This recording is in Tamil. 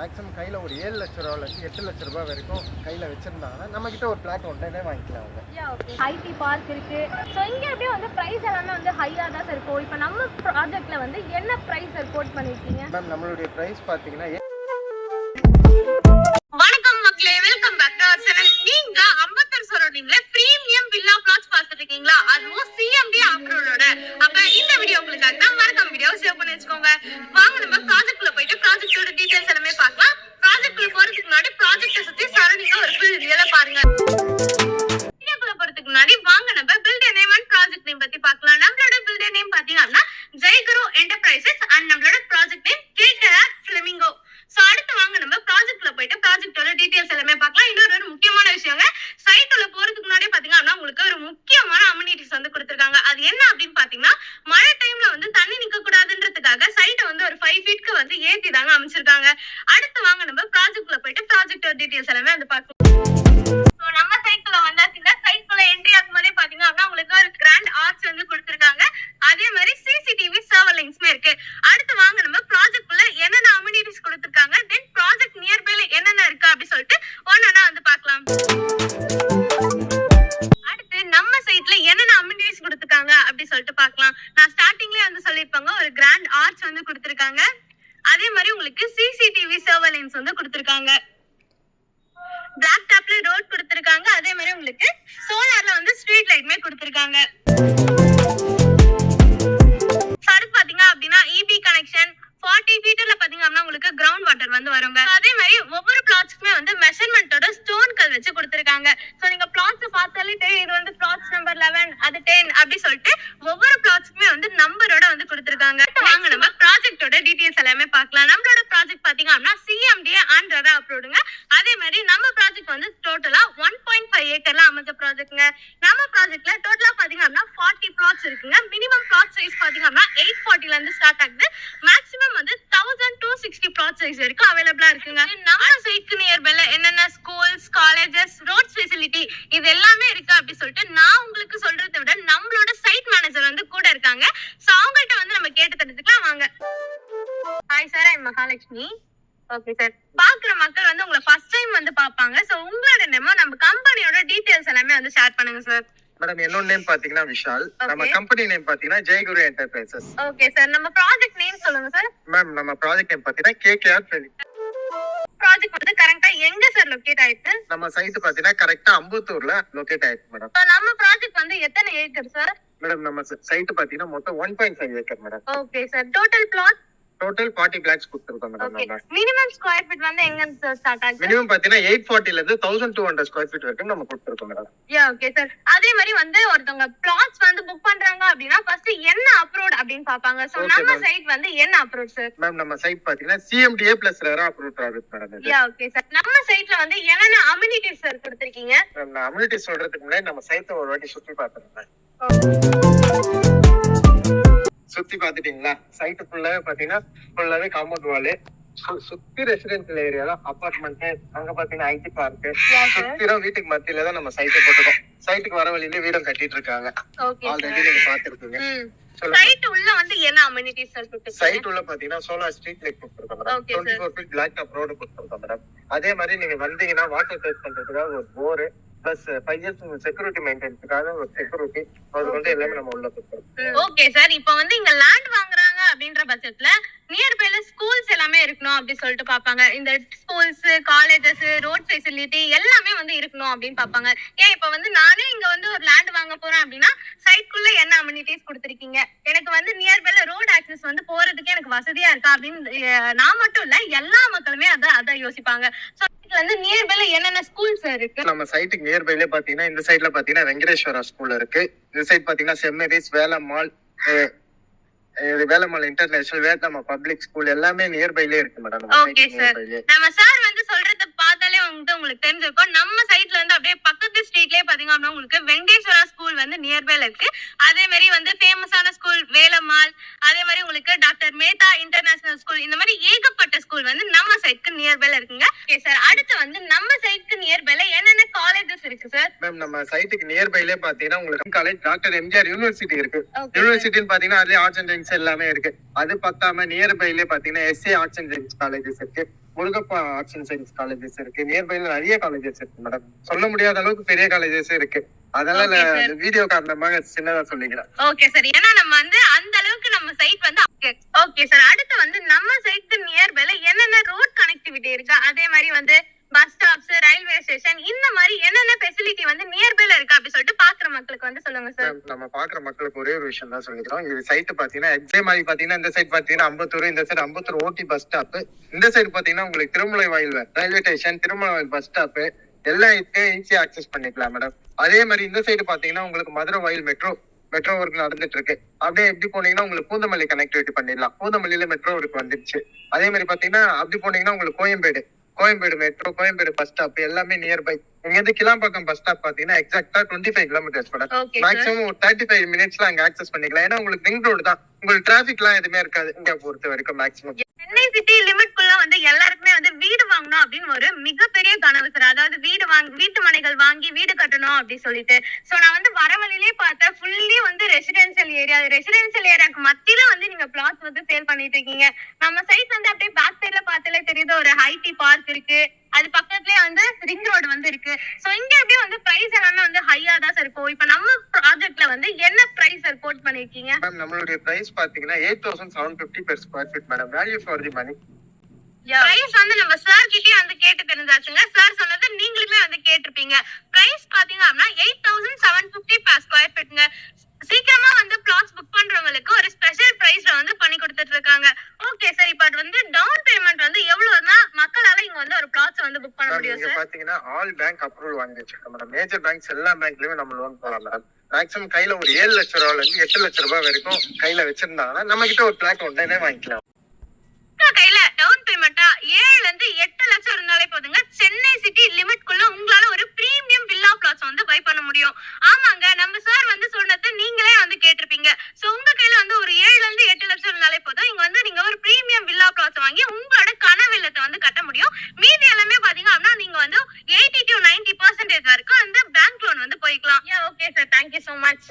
மேக்ஸிமம் கையில் ஒரு 7 லட்ச ரூபாலேருந்து 8 லட்ச ரூபாய் வரைக்கும் கையில் வச்சுருந்தாங்கன்னா நம்மக்கிட்ட ஒரு பிளாட் உடனே வாங்கிக்கலாம் அவங்க. ஐடி பார்க் இருக்கு. ஸோ இங்கே எப்படியும் வந்து ப்ரைஸ் எல்லாமே வந்து ஹையாக தான் சார் இருக்கும். இப்போ நம்ம ப்ராஜெக்ட்டில் வந்து என்ன ப்ரைஸ் சார் கோட் பண்ணியிருக்கீங்க? மேம் நம்மளுடைய ப்ரைஸ் பார்த்தீங்கன்னா வணக்கம் மக்களே, welcome back to our channel. நீங்க அம்பத்தூர் சரௌண்டிங்ல பிரீமியம் வில்லா பிளாட்ஸ் பார்த்துட்டு இருக்கீங்களா? அதுவும் சிஎம்டி அப்ரூவ்டோட. அப்ப இந்த வீடியோ உங்களுக்காக தான். மறக்காம வீடியோ சேவ் பண்ணி வச்சுக்கோங்க. வாங்க நம்ம ப்ராஜெக்ட் குள்ள போயிட்டு ப்ராஜெக்ட்டோட டீடைல்ஸ் எல்லாமே பார்க்கலாம். ப்ராஜெக்ட் குள்ள போறதுக்கு முன்னாடி ப்ராஜெக்ட்டை சுத்தி சரௌண்டிங்கா ஒரு ஃபுல் ரியலா பாருங்க. வீடியோக்குள்ள போறதுக்கு முன்னாடி வாங்க நம்ம builder name and project name பத்தி பார்க்கலாம். நம்மளோட பில்டர் நேம் பாத்தீங்கன்னா ஜெய்குரு என்டர்பிரைசஸ் அண்ட் நம்மளோட project name KKR Flamingo. So அடுத்து வாங்க நம்ம ப்ராஜெக்ட்ல போயிட்டு ப்ராஜெக்ட்டோட டீடைல்ஸ் எல்லாமே பார்க்கலாம். இன்னொரு முக்கியமான விஷயங்க, சைட் உள்ள போறதுக்கு முன்னாடி பாத்தீங்கன்னா உங்களுக்கு ஒரு முக்கியமான அம்யூனிட்டிஸ் வந்து கொடுத்திருக்காங்க. அது என்ன அப்படின்னு பாத்தீங்கன்னா, மழை டைம்ல வந்து தண்ணி நிக்க கூடாதுன்றதுக்காக சைட்டை வந்து ஒரு 5 ஃபீட்க்கு வந்து ஏத்தி தாங்க அமைச்சிருக்காங்க. அடுத்து வாங்க நம்ம ப்ராஜெக்ட்ல போயிட்டு ப்ராஜெக்ட்டோட டீடைல்ஸ் எல்லாமே வந்து பார்க்கலாம். நம்ம சைட்ல வந்தாச்சுன்னா சைட்குள்ள என்ட்ரி ஆகும்போதே பாத்தீங்கன்னா உங்களுக்கு ஒரு கிராண்ட் ஆர்ச் வந்து கொடுத்திருக்காங்க. அதே மாதிரி சிசிடிவி சர்வலைன்ஸ்மே இருக்கு. அடுத்து வாங்க நம்ம ப்ராஜெக்ட் குள்ள என்னென்ன அம்யூனிட்டிஸ் கொடுத்திருக்காங்க, தென் ப்ராஜெக்ட் நியர்பைல என்னென்ன இருக்கு அப்படி சொல்லிட்டு ஒவ்வொண்ணா வந்து பார்க்கலாம். அடுத்து நம்ம சைட்ல என்னென்ன அம்யூனிட்டிஸ் கொடுத்திருக்காங்க அப்படி சொல்லிட்டு பார்க்கலாம். நான் ஸ்டார்டிங்லயே வந்து சொல்லிருப்பாங்க, ஒரு கிராண்ட் ஆர்ச் வந்து கொடுத்திருக்காங்க. அதே மாதிரி உங்களுக்கு சிசிடிவி சர்வலைன்ஸ் வந்து கொடுத்திருக்காங்க. பிளாக் டாப்ல ரோட் கொடுத்திருக்காங்க. அதே மாதிரி உங்களுக்கு சோலார்ல வந்து ஸ்ட்ரீட் லைட்மே கொடுத்திருக்காங்க. அடுத்து பாத்தீங்க அப்படின்னா இபி கனெக்ஷன் 40 ஃபீட்ல பாத்தீங்க அப்படின்னா உங்களுக்கு கிரவுண்ட் வாட்டர் வந்து வருங்க. அதே மாதிரி ஒவ்வொரு பிளாட்ஸ்க்குமே வந்து மெஷர்மெண்டோட ஸ்டோன் கல் வச்சு கொடுத்திருக்காங்க. சோ நீங்க பிளாட்ஸ் பார்த்தாலே தெரியும், இது வந்து பிளாட்ஸ் நம்பர் 11 அது 10 அப்படி சொல்லிட்டு ஒவ்வொரு பிளாட்ஸ்க்குமே வந்து நம்பரோட வந்து கொடுத்திருக்காங்க. வாங்க நம்ம ப்ராஜெக்ட்டோட டீடைல்ஸ் எல்லாமே பார்க்கலாம். நம்மளோட ப்ராஜெக்ட் பாத்தீங்க அப்படின்னா சிஎம்டிஏ அண்ட் ரெரா அப்ரூவ்டுங்க. அதே மாதிரி நம்ம ப்ராஜெக்ட் வந்து டோட்டலா 1.5 ஏக்கர்ல அமைஞ்ச ப்ராஜெக்ட்ங்க. நம்ம ப்ராஜெக்ட்ல டோட்டலா பாத்தீங்க அப்படின்னா 40 பிளாட்ஸ் இருக்குங்க. மினிமம் பிளாட் சைஸ் பாத்தீங்க அப்படின்னா 840 ல இருந்து ஸ்டார்ட் ஆகுது. மேக்ஸிமம் வந்து 1260 பிளாட் சைஸ் வரைக்கும் அவைலபிளா இருக்குங்க. நம்ம சைட்க்கு நியர்பைல என்னென்ன ஸ்கூல்ஸ், காலேஜஸ், ரோட்ஸ் ஃபெசிலிட்டி இது எல்லாமே இருக்கு அப்படி சொல்லிட்டு நான் உங்களுக்கு சொல்றதை விட நம்மளோட சைட் மேனேஜர் வந்து கூட இருக்காங்க. சோ அவங்கள்ட்ட வந்து நம்ம கேட்டு தெரிஞ்சுக்கலாம் வாங்க. ஹாய் சார், ஐ மகாலட்சுமி. ஓகே சார், பாக்குற மக்கள் வந்து உங்களை ஃபர்ஸ்ட் டைம் வந்து பாப்பாங்க. சோ உங்களோட நேம், நம்ம கம்பெனியோட டீடைல்ஸ் எல்லாமே வந்து ஷேர் பண்ணுங்க சார். மேடம் என்னோட நேம் பாத்தீங்கன்னா விஷால். நம்ம கம்பெனி நேம் பாத்தீங்கன்னா ஜெய்குரு என்டர்பிரைசஸ். ஓகே சார், நம்ம ப்ராஜெக்ட் நேம் சொல்லுங்க சார். மேம் நம்ம ப்ராஜெக்ட் நேம் பாத்தீங்கன்னா கேகேஆர் ஃபிளமிங்கோ. ப்ராஜெக்ட் வந்து கரெக்ட்டா எங்க சார் லொகேட் ஆயிருக்கு? நம்ம சைட் பாத்தீங்கன்னா கரெக்ட்டா அம்பத்தூர்ல லொகேட் ஆயிருக்கு மேடம். நம்ம ப்ராஜெக்ட் வந்து எத்தனை ஏக்கர் சார்? மேடம் நம்ம சைட் பாத்தீங்கன்னா மொத்தம் 1.5 acre madam. Okay sir, total plot total 40 plots கொடுத்திருக்கோம் மேடம். நம்ம மினிமம் ஸ்கொயர் ஃபீட் வந்து எங்க சார் ஸ்டார்ட் ஆகுது? மினிமம் பாத்தீங்கன்னா 840 ல இருந்து 1200 ஸ்கொயர் ஃபீட் வரைக்கும் நம்ம கொடுத்திருக்கோம் மேடம். ஓகே சார், அதே மாதிரி வந்து ஒருத்தவங்க பிளாட்ஸ் வந்து புக் பண்றாங்க அப்படினா ஃபர்ஸ்ட் என்ன அப்ரூவ்ட் அப்படினு பாப்பாங்க. சோ நம்ம சைட் வந்து என்ன அப்ரூவ்ட் சார்? மேம் நம்ம சைட் பாத்தீங்கன்னா CMDA plus RERA approved project madam. Okay sir, நம்ம சைட்ல வந்து என்னென்ன அம்யூனிட்டிஸ் சார் கொடுத்திருக்கீங்க? நான் அம்யூனிட்டிஸ் சொல்றதுக்கு முன்னாடி நம்ம சைட்ட ஒரு வாட்டி சுத்தி பார்த்துறேன். சுத்தி பாத்துட்டீங்களா? சைட்டு ஃபுல்லாவே பாத்தீங்கன்னா ஃபுல்லாவே காம்பவுண்ட் வாலு, சுத்தி ரெசிடென்சியல் ஏரியா, அபார்ட்மெண்ட், அங்க பாத்தீங்கன்னா ஐடி பார்க், சுத்திரம் வீட்டுக்கு மத்தியில தான் நம்ம சைட்டை போட்டுக்கோம். சைட்டுக்கு வர வழியில வீடும் கட்டிட்டு இருக்காங்க. ஆல்ரெடி நீங்க பாத்துருக்கீங்க. சைட் உள்ள வந்து என்ன அம்யூனிட்டிஸ் சார் கொடுத்திருக்கீங்க? சைட் உள்ள பாத்தீங்கன்னா சோலார் ஸ்ட்ரீட் லைட் கொடுத்திருக்கோம் madam. 24 feet black top road கொடுத்திருக்கோம் மேடம். அதே மாதிரி நீங்க வந்தீங்கன்னா வாட்டர் டெஸ்ட் பண்றதுக்காக ஒரு போர் பிளஸ் 5 இயர்ஸ் செக்யூரிட்டி மெயின்டெனன்ஸ்க்காக ஒரு செக்யூரிட்டி அது வந்து எல்லாமே நம்ம உள்ள கொடுத்திருக்கோம். ஓகே சார், இப்போ வந்து இங்க லேண்ட் வாங்குறாங்க அப்படின்ற பட்சத்துல நியர்பைல ஸ்கூல்ஸ் எல்லாமே இருக்கணும் அப்படி சொல்லிட்டு பாப்பாங்க. இந்த ஸ்கூல்ஸ், காலேஜஸ், ரோட் ஃபெசிலிட்டி எல்லாமே வந்து இருக்கணும் அப்படின்னு பாப்பாங்க. ஏன் இப்போ வந்து நானே இங்க வந்து ஒரு லேண்ட் வாங்க போறேன் அப்படின்னா சைட்குள்ள என்ன அம்யூனிட்டிஸ் கொடுத்திருக்கீங்க, எனக்கு வந்து நியர்பைல ரோட் ஆக்சஸ் வந்து போறதுக்கு எனக்கு வசதியா இருக்கா அப்படின்னு நான் மட்டும் இல்ல எல்லா மக்களுமே அதான் யோசிப்பாங்க. சோ இதுல வந்து நியர்பைல என்னென்ன ஸ்கூல்ஸ் இருக்கு? நம்ம சைட்டுக்கு நியர்பைல பாத்தீங்கன்னா இந்த சைட்ல பாத்தீங்கன்னா வெங்கடேஸ்வரா ஸ்கூல் இருக்கு. இந்த சைட் பாத்தீங்கன்னா Saint Mary's, Velammal, Velammal international, Velammal public school எல்லாமே நியர்பைலே இருக்கு மேடம். ஓகே சார், நம்ம சார் வந்து சொல்றத பார்த்தாலே வந்து உங்களுக்கு தெரிஞ்சிருக்கும். நம்ம சைட்ல இருந்து அப்படியே பக்கத்து ஸ்ட்ரீட்லயே பாத்தீங்க அப்படின்னா உங்களுக்கு வெங்கடேஸ்வரா ஸ்கூல் வந்து நியர்பைல இருக்கு. அதே மாதிரி வந்து ஃபேமஸான ஸ்கூல் வேலம்மாள், அதே மாதிரி உங்களுக்கு டாக்டர் மேத்தா இன்டர்நேஷனல் ஸ்கூல், இந்த மாதிரி ஏகப்பட்ட ஸ்கூல் வந்து நம்ம சைட்க்கு நியர்பைல இருக்குங்க. ஓகே சார், அடுத்து வந்து நம்ம சைட்க்கு நியர்பைல என்னென்ன காலேஜஸ் இருக்கு சார்? மேம் நம்ம சைட்டுக்கு நியர்பைலே பாத்தீங்கன்னா உங்களுக்கு காலேஜ் டாக்டர் எம்ஜிஆர் யூனிவர்சிட்டி இருக்கு. Okay. யூனிவர்சிட்டின்னு பாத்தீங்கன்னா அதுலயே ஆர்ட்ஸ் அண்ட் சயின்ஸ் எல்லாமே இருக்கு. அது பத்தாம நியர்பைலே பாத்தீங்கன்னா SA arts and science colleges இருக்கு, Murugappa arts and science colleges இருக்கு. நியர்பைல நிறைய காலேஜஸ் இருக்கு மேடம். சொல்ல முடியாத அளவுக்கு பெரிய காலேஜஸ் இருக்கு. அதனால Okay, sir. வீடியோ காரணமாக சின்னதா சொல்லிக்கிறேன். ஓகே சார், ஏன்னா நம்ம வந்து அந்த அளவுக்கு நம்ம சைட் வந்து ஓகே சார். அடுத்து வந்து நம்ம சைட் நியர்பைல என்னென்ன ரோட் கனெக்டிவிட்டி இருக்கு, அதே மாதிரி வந்து பஸ் ஸ்டாப்ஸ், ரயில்வே ஸ்டேஷன், இந்த மாதிரி என்னென்ன ஃபெசிலிட்டி வந்து நியர்பைல இருக்கு அப்படி சொல்லிட்டு பாக்குற மக்களுக்கு வந்து சொல்லுங்க சார். நம்ம பாக்குற மக்களுக்கு ஒரே ஒரு விஷயம் தான் சொல்லிக்கிறோம். இது சைட் பாத்தீங்கன்னா எக்ஸாம் ஆகி பாத்தீங்கன்னா இந்த சைட் பாத்தீங்கன்னா அம்பத்தூர், இந்த சைடு அம்பத்தூர் ஓட்டி பஸ் ஸ்டாப், இந்த சைடு பாத்தீங்கன்னா உங்களுக்கு திருமலை வாயில் ரயில்வே ஸ்டேஷன், திருமலை வாயில் பஸ் ஸ்டாப் எல்லாம் இருக்கு. ஈஸியா ஆக்சஸ் பண்ணிக்கலாம் மேடம். அதே மாதிரி இந்த சைடு பாத்தீங்கன்னா உங்களுக்கு மதுரை வாயில் மெட்ரோ ஒர்க் நடந்துட்டு இருக்கு. அப்படியே எப்படி போனீங்கன்னா உங்களுக்கு பூந்தமல்லி கனெக்டிவிட்டி பண்ணிடலாம். பூந்தமல்லியில மெட்ரோ ஒர்க் வந்துருச்சு. அதே மாதிரி பாத்தீங்கன்னா அப்படி போனீங்கன்னா உங்களுக்கு Koyambedu metro, Koyambedu bus stop எல்லாமே நியர்பை. இங்க இருந்து கிளாம்பாக்கம் பஸ் ஸ்டாப் பாத்தீங்கன்னா எக்ஸாக்டா 25 kilometres madam. Okay sir. Maximum ஒரு 35 மினிட்ஸ்ல அங்க ஆக்சஸ் பண்ணிக்கலாம். ஏன்னா உங்களுக்கு ரிங் ரோடு தான், உங்களுக்கு டிராபிக் எல்லாம் எதுவுமே இருக்காது இங்க பொறுத்த வரைக்கும் மேக்ஸிமம். சென்னை சிட்டி லிமிட்குள்ள வந்து எல்லாருக்குமே வந்து வீடு வாங்கணும் அப்படின்னு ஒரு மிகப்பெரிய கனவு சார். அதாவது வீட்டு மனைகள் வாங்கி வீடு கட்டணும் அப்படின்னு சொல்லிட்டு. சோ நான் வந்து வர வழியிலே பார்த்தேன், ஃபுல்லி வந்து ரெசிடென்சியல் ஏரியாக்கு மத்தியில வந்து நீங்க பிளாட்ஸ் வந்து சேல் பண்ணிட்டு இருக்கீங்க. நம்ம சைட் வந்து அப்படியே பேக் சைட்ல பார்த்தாலே தெரியுது, ஒரு ஐடி பார்க் இருக்கு, அது பக்கத்துலயே வந்து ரிங் ரோடு வந்து இருக்கு. சோ இங்க அப்படியே வந்து பிரைஸ் எல்லாமே வந்து ஹையா தான் சார் இருக்கும். இப்ப நம்ம ப்ராஜெக்ட்ல வந்து என்ன பிரைஸ் சார் கோட் பண்ணிருக்கீங்க? மேம் நம்மளுடைய பிரைஸ் பாத்தீங்கன்னா 8750 per square feet madam. Value for the money. Price வந்து நம்ம சார் கிட்டே வந்து கேட்டு தெரிஞ்சாச்சுங்க. சார் சொன்னது நீங்களுமே வந்து கேட்டிருப்பீங்க. பிரைஸ் பாத்தீங்க அப்படின்னா 8750 per square feetங்க. சீக்கிரமா வந்து பிளாட்ஸ் புக் பண்றவங்களுக்கு ஒரு ஸ்பெஷல் பிரைஸ்ல வந்து பண்ணி கொடுத்துட்டு இருக்காங்க. ஓகே சார், இப்ப வந்து டவுன் பேமெண்ட் வந்து எவ்வளவுனா மக்களால இங்க வந்து ஒரு பிளாட்ஸ் வந்து புக் பண்ண முடியும் இங்க சார்? பாத்தீங்கன்னா ஆல் பேங்க் அப்ரூவல் வாங்கி வச்சிருக்கோம் மேடம். மேஜர் பேங்க்ஸ் எல்லா பேங்க்லயுமே நம்ம லோன் போலாம் மேடம். மேக்ஸிமம் கையில ஒரு 7 லட்சம் ரூபாயில இருந்து 8 லட்சம் ரூபாய் வரைக்கும் கையில வச்சிருந்தாங்கன்னா நம்ம கிட்ட ஒரு பிளாட் உடனே வாங்கிக்கலாம். கையில டவுன் பேமெண்டா 7 ல இருந்து 8 லட்சம் இருந்தாலே போதுங்க. சென்னை சிட்டி லிமிட்குள்ள உங்களால ஒரு பிரீமியம் வில்லா பிளாட்ஸ் வந்து பை பண்ண முடியும். ஆமாங்க, நம்ம சார் வந்து சொன்னது நீங்களே வந்து கேட்டிருப்பீங்க. சோ உங்க கையில வந்து ஒரு 7 ல இருந்து 8 லட்சம் இருந்தாலே போதும், இங்க வந்து நீங்க ஒரு பிரீமியம் வில்லா பிளாட்ஸ் வாங்கி உங்களோட கனவு இல்லத்தை வந்து கட்ட முடியும். மீதி எல்லாமே பாத்தீங்க அப்படின்னா நீங்க வந்து 80 to 90% வரைக்கும் அந்த பேங்க் லோன் வந்து போய்க்கலாம். Okay sir, thank you so much.